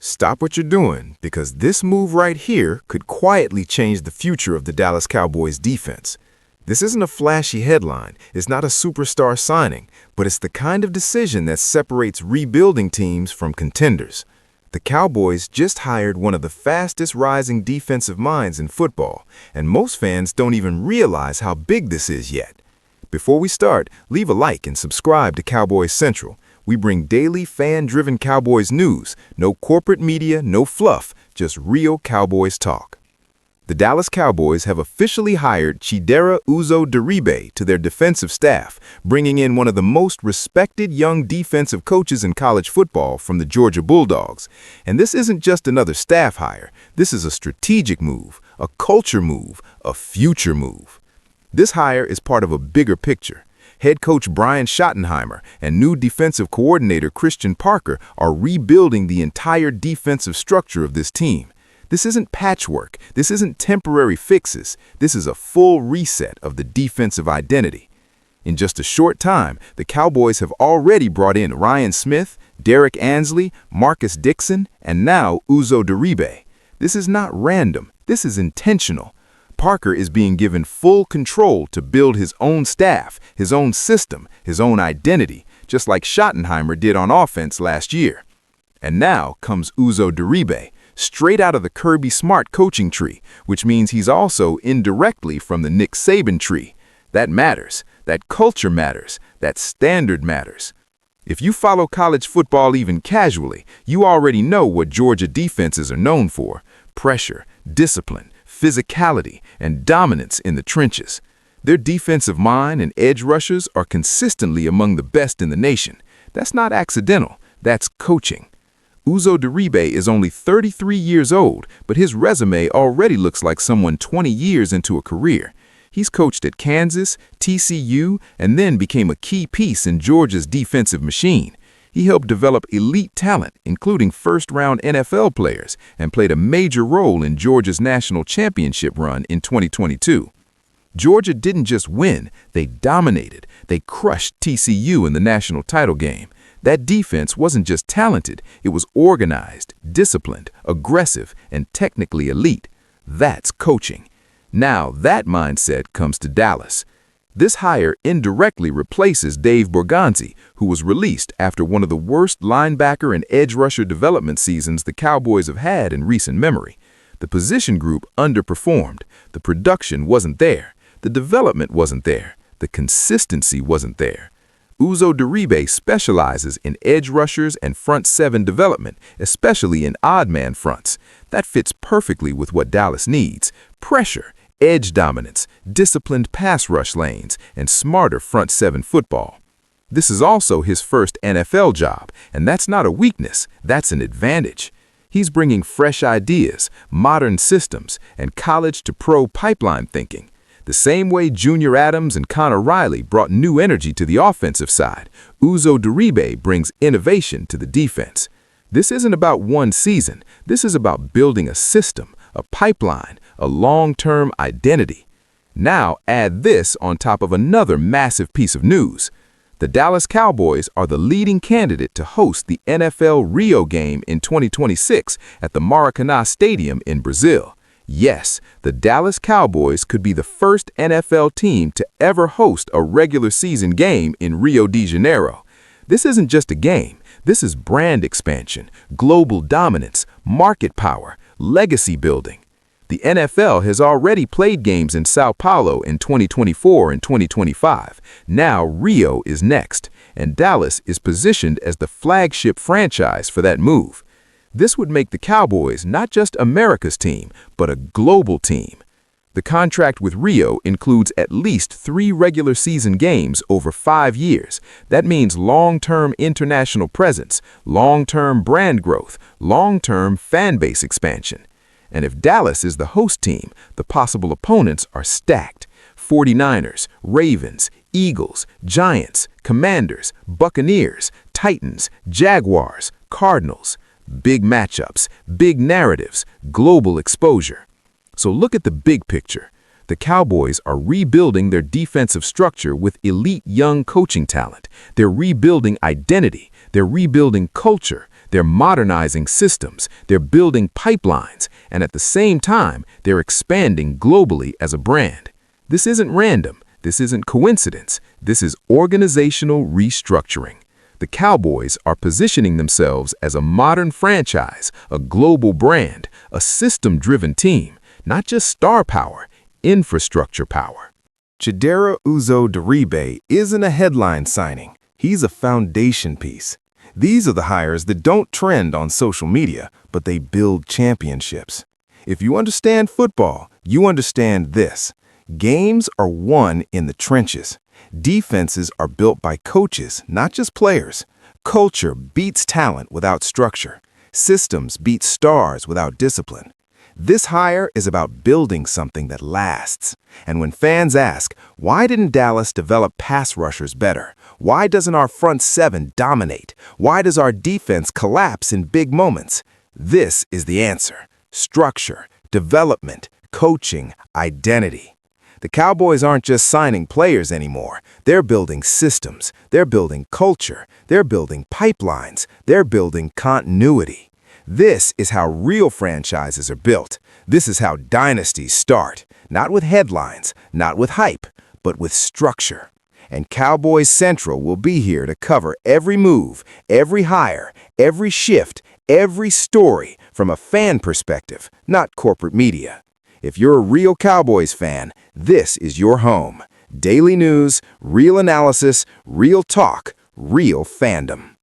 Stop what you're doing, because this move right here could quietly change the future of the Dallas Cowboys defense. This isn't a flashy headline, it's not a superstar signing, but it's the kind of decision that separates rebuilding teams from contenders. The Cowboys just hired one of the fastest rising defensive minds in football, and most fans don't even realize how big this is yet. Before we start, leave a like and subscribe to Cowboys Central. We bring daily fan-driven Cowboys news, no corporate media, no fluff, just real Cowboys talk. The Dallas Cowboys have officially hired Chidera Uzo-Diribe to their defensive staff, bringing in one of the most respected young defensive coaches in college football from the Georgia Bulldogs. And this isn't just another staff hire. This is a strategic move, a culture move, a future move. This hire is part of a bigger picture. Head coach Brian Schottenheimer and new defensive coordinator Christian Parker are rebuilding the entire defensive structure of this team. This isn't patchwork. This isn't temporary fixes. This is a full reset of the defensive identity. In just a short time, the Cowboys have already brought in Ryan Smith, Derek Ansley, Marcus Dixon, and now Uzo-Diribe. This is not random. This is intentional. Parker is being given full control to build his own staff, his own system, his own identity, just like Schottenheimer did on offense last year. And now comes Uzo-Diribe, straight out of the Kirby Smart coaching tree, which means he's also indirectly from the Nick Saban tree. That matters. That culture matters. That standard matters. If you follow college football even casually, you already know what Georgia defenses are known for: pressure, discipline, physicality, and dominance in the trenches. Their defensive mind and edge rushers are consistently among the best in the nation. That's not accidental, that's coaching. Uzo-Diribe is only 33 years old, but his resume already looks like someone 20 years into a career. He's coached at Kansas, TCU, and then became a key piece in Georgia's defensive machine. He helped develop elite talent, including first-round NFL players, and played a major role in Georgia's national championship run in 2022. Georgia didn't just win, they dominated. They crushed TCU in the national title game. That defense wasn't just talented, it was organized, disciplined, aggressive, and technically elite. That's coaching. Now that mindset comes to Dallas. This hire indirectly replaces Dave Borgonzi, who was released after one of the worst linebacker and edge rusher development seasons the Cowboys have had in recent memory. The position group underperformed. The production wasn't there. The development wasn't there. The consistency wasn't there. Uzo-Diribe specializes in edge rushers and front seven development, especially in odd man fronts. That fits perfectly with what Dallas needs: pressure, edge dominance, disciplined pass rush lanes, and smarter front seven football. This is also his first NFL job, and that's not a weakness, that's an advantage. He's bringing fresh ideas, modern systems, and college-to-pro pipeline thinking. The same way Junior Adams and Connor Riley brought new energy to the offensive side, Uzo-Diribe brings innovation to the defense. This isn't about one season, this is about building a system, a pipeline, a long-term identity. Now add this on top of another massive piece of news. The Dallas Cowboys are the leading candidate to host the NFL Rio Game in 2026 at the Maracanã Stadium in Brazil. Yes, the Dallas Cowboys could be the first NFL team to ever host a regular season game in Rio de Janeiro. This isn't just a game. This is brand expansion, global dominance, market power, legacy building. The NFL has already played games in Sao Paulo in 2024 and 2025. Now Rio is next, and Dallas is positioned as the flagship franchise for that move. This would make the Cowboys not just America's team, but a global team. The contract with Rio includes at least 3 regular season games over 5 years. That means long-term international presence, long-term brand growth, long-term fan base expansion. And if Dallas is the host team, the possible opponents are stacked: 49ers, Ravens, Eagles, Giants, Commanders, Buccaneers, Titans, Jaguars, Cardinals. Big matchups, big narratives, global exposure. So look at the big picture. The Cowboys are rebuilding their defensive structure with elite young coaching talent. They're rebuilding identity. They're rebuilding culture. They're modernizing systems, they're building pipelines, and at the same time, they're expanding globally as a brand. This isn't random. This isn't coincidence. This is organizational restructuring. The Cowboys are positioning themselves as a modern franchise, a global brand, a system-driven team, not just star power, infrastructure power. Chidera Uzo-Diribe isn't a headline signing. He's a foundation piece. These are the hires that don't trend on social media, but they build championships. If you understand football, you understand this. Games are won in the trenches. Defenses are built by coaches, not just players. Culture beats talent without structure. Systems beat stars without discipline. This hire is about building something that lasts. And when fans ask, why didn't Dallas develop pass rushers better? Why doesn't our front seven dominate? Why does our defense collapse in big moments? This is the answer. Structure, development, coaching, identity. The Cowboys aren't just signing players anymore. They're building systems. They're building culture. They're building pipelines. They're building continuity. This is how real franchises are built. This is how dynasties start. Not with headlines, not with hype, but with structure. And Cowboys Central will be here to cover every move, every hire, every shift, every story from a fan perspective, not corporate media. If you're a real Cowboys fan, this is your home. Daily news, real analysis, real talk, real fandom.